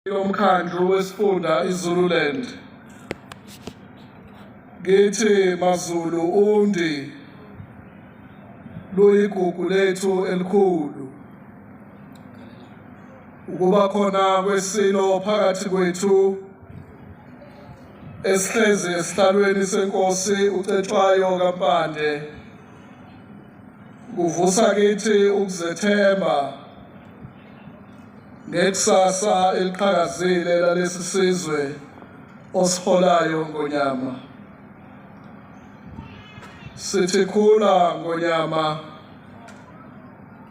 Lomkhandlu wesifunda iZululand. Ngithi maZulu undi luyigugu lethu elikhulu. Ukuba khona kwesilo phakathi kwethu esihlezi esihlalweni senkosi uCetshwayo kaMpande kuvusa kithi ukuzethemba ngekusasa eliqhakazile lalesi sizwe osiholayo ngonyama. Sithi khula ngonyama,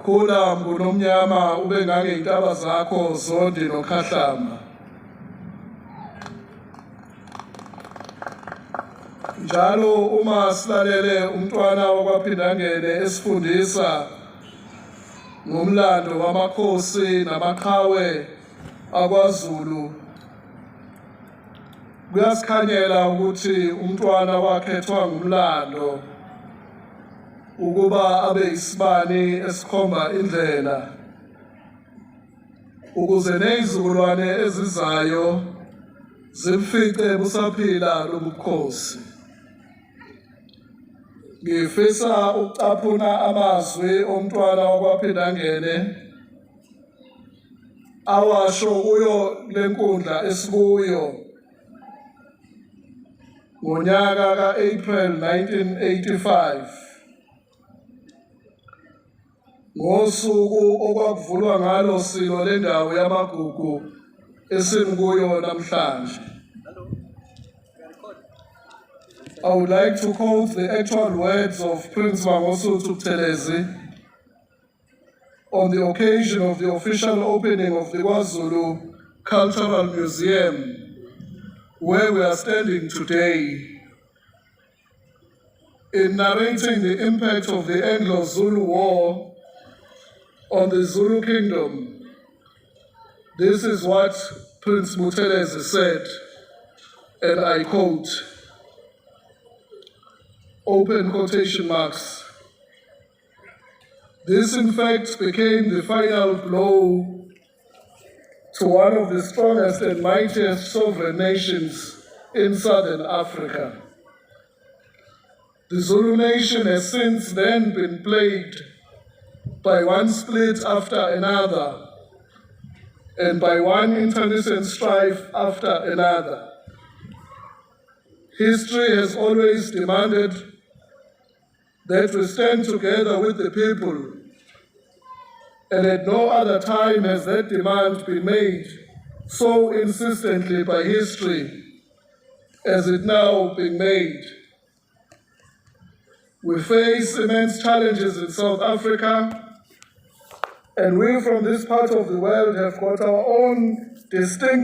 khula ngunomnyama ube ngangey'ntaba zakho zondi nokhahlamba. Njalo uma silalele umntwana wakwaPhindangene esifundisa ngomlando wamakhosi namaqhawe akwaZulu, kuyasikhanyela ukuthi umntwana wakhethwa ngumlando ukuba abe isibani esikhomba indlela ukuze nezizukulwane ezizayo zibufice busaphila lobu bukhosi. Ngifisa ukucaphuna amazwi omntwana wakwaPhindangene awasho kuyo lenkundla esikuyo ngonyaka ka-April 1985 ngosuku okwakuvulwa ngalo silo lendawo yamagugu esikuyo namhlanje. I would like to quote the actual words of Prince Mangosuthu Buthelezi on the occasion of the official opening of the KwaZulu Cultural Museum, where we are standing today. In narrating the impact of the Anglo-Zulu War on the Zulu Kingdom, this is what Prince Buthelezi said, and I quote, open quotation marks, "This in fact became the final blow to one of the strongest and mightiest sovereign nations in Southern Africa. The Zulu nation has since then been plagued by one split after another and by one internecine strife after another. History has always demanded that we stand together with the people, and at no other time has that demand been made so insistently by history as it now being made. We face immense challenges in South Africa, and we from this part of the world have got our own distinct